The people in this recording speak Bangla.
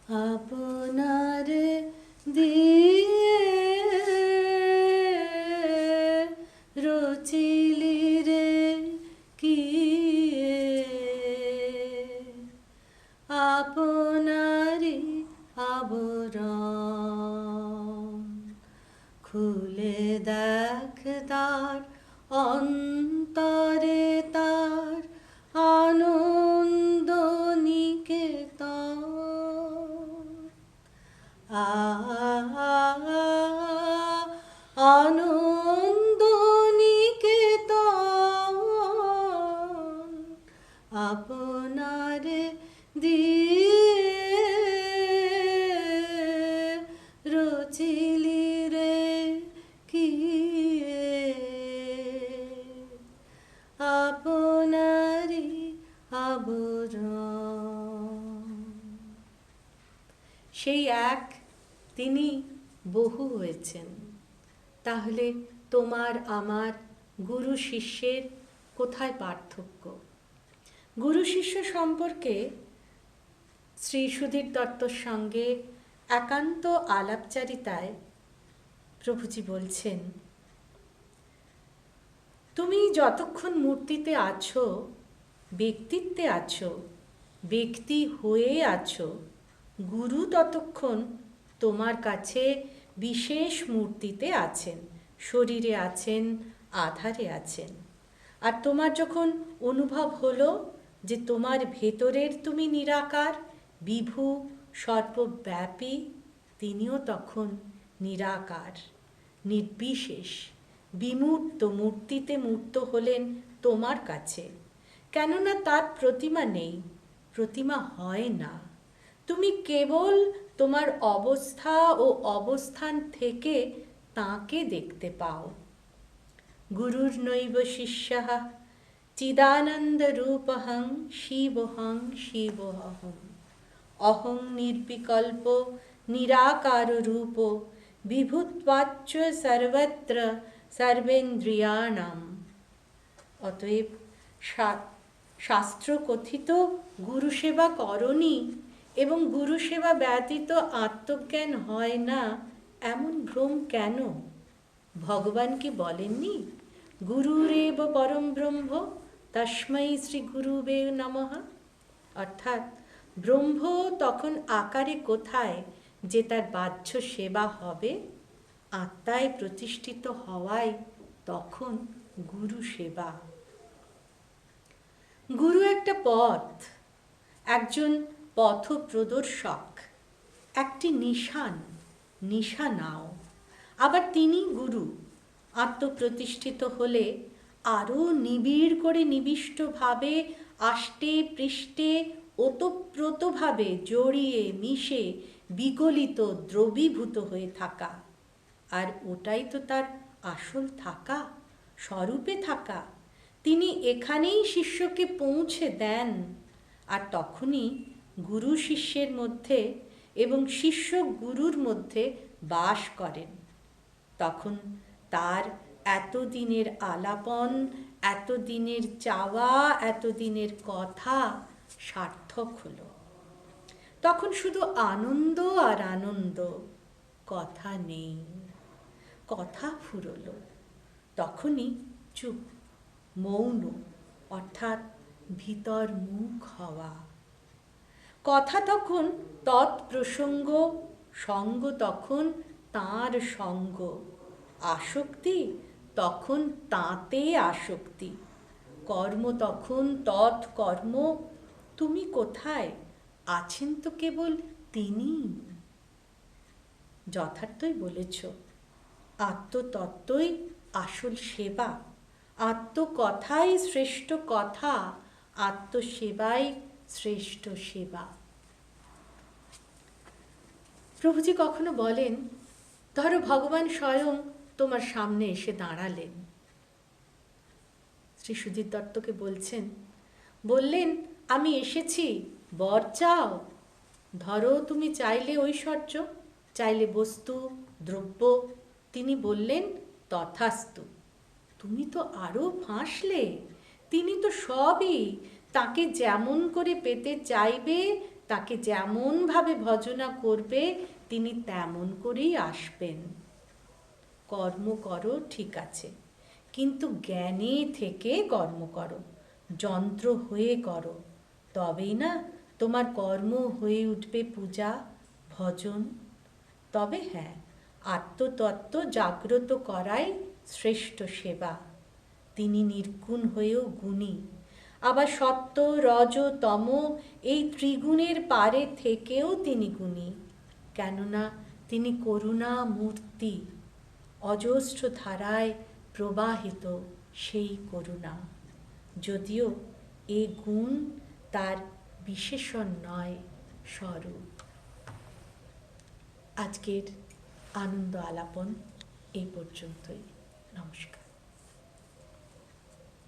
আপনার দিয়ে রচিলি রে কি আপনারি আবরণ খুলে দেখ তার অন্তরে তার আনন্দ নিকেতন আনন্দ নিকেতন আপনার দিয়ে রচিলি রে কি আপনারি আবরণ। সেই এক তিনি বহু হয়েছেন। তাহলে তোমার আমার গুরু শিষ্যের কোথায় পার্থক্য? গুরু শিষ্য সম্পর্কে শ্রী সুধীর দত্তর সঙ্গে একান্ত আলাপচারিতায় প্রভুজি বলছেন, তুমি যতক্ষণ মূর্তিতে আছো, ব্যক্তিত্বে আছো, ব্যক্তি হয়ে আছো, গুরু ততক্ষণ তোমার কাছে বিশেষ মূর্তিতে আছেন, শরীরে আছেন, আধারে আছেন। আর তোমার যখন অনুভব হলো যে তোমার ভেতরের তুমি নিরাকার, বিভু, সর্বব্যাপী, তিনিও তখন নিরাকার, নির্বিশেষ, বিমূর্ত, মূর্তিতে মূর্ত হলেন তোমার কাছে। কেননা তার প্রতিমা নেই, প্রতিমা হয় না। তুমি কেবল তোমার অবস্থা ও অবস্থান থেকে তাঁকে দেখতে পাও। গুরুর নৈব শিষ্যঃ চিদানন্দ রূপহং শিবহং শিবহং অহং নির্বিকল্প নিরাকার রূপ বিভূত্বাচ্চ সর্বত্র সর্বেন্দ্রিয়াণাম। অতএব শাস্ত্র কথিত গুরু সেবা করনি এবং গুরু সেবা ব্যতীত আত্মজ্ঞান হয় না, এমন ভ্রম কেন? ভগবান কি বলেননি গুরুরেব পরম ব্রহ্ম তস্मै শ্রী গুরুবে নমঃ? অর্থাৎ ব্রহ্ম তখন আকারে কোথায় যে তার বাহ্য সেবা হবে? আত্মায় প্রতিষ্ঠিত হওয়ায় তখন গুরু সেবা। গুরু একটা পথ, একজন পথ প্রদর্শক, একটি নিশান, নিশা নাও। আবার তিনি গুরু। আত্মপ্রতিষ্ঠিত হলে আরও নিবিড় করে নিবিষ্টভাবে আষ্টে পৃষ্ঠে ওতপ্রোতভাবে জড়িয়ে মিশে বিগলিত দ্রবীভূত হয়ে থাকা। আর ওটাই তো তার আসল থাকা, স্বরূপে থাকা। তিনি এখানেই শিষ্যকে পৌঁছে দেন। আর তখনই গুরু শিষ্যের মধ্যে এবং শিষ্য গুরুর মধ্যে বাস করেন। তখন তার এতদিনের আলাপন, এতদিনের চাওয়া, এতদিনের কথা সার্থক হলো। তখন শুধু আনন্দ আর আনন্দ, কথা নেই, কথা ফুরলো। তখনই চুপ, মৌন, অর্থাৎ ভিতর মুখ হওয়া। কথা তখন তৎপ্রসঙ্গ, সঙ্গ তখন তাঁর সঙ্গ, আসক্তি তখন তাঁতে আসক্তি, কর্ম তখন তৎকর্ম। তুমি কোথায়? আছেন তো কেবল তিনি। যথার্থই বলেছ, আত্মতত্ত্বই আসল সেবা, আত্মকথাই শ্রেষ্ঠ কথা, আত্মসেবাই শ্রেষ্ঠ সেবা। প্রভুজি কখনো বলেন, ধরো ভগবান স্বয়ং তোমার সামনে এসে দাঁড়ালেন। শ্রী সুধীর দত্তকে বললেন, আমি এসেছি, বর চাও। ধরো তুমি চাইলে ঐশ্বর্য, চাইলে বস্তু দ্রব্য। তিনি বললেন, তথাস্তু। তুমি তো আরো ফাঁসলে। তিনি তো সবই, তাকে যেমন করে পেতে চাইবে তাকে যেমনভাবে ভজনা করবে তিনি তেমন করেই আসবেন। কর্ম করো ঠিক আছে, কিন্তু জ্ঞানে থেকে কর্ম করো, যন্ত্র হয়ে করো, তবেই না তোমার কর্ম হয়ে উঠবে পূজা, ভজন। তবে হ্যাঁ, আত্মতত্ত্ব জাগ্রত করাই শ্রেষ্ঠ সেবা। তিনি নির্গুণ হয়েও গুণী, আবার সত্য রজ তম এই ত্রিগুণের পারে থেকেও তিনি গুণী, কেননা তিনি করুণা মূর্তি, অজস্র ধারায় প্রবাহিত সেই করুণা। যদিও এ গুণ তার বিশেষণ নয়, স্বরূপ। আজকের আনন্দ আলাপন এই পর্যন্তই। নমস্কার।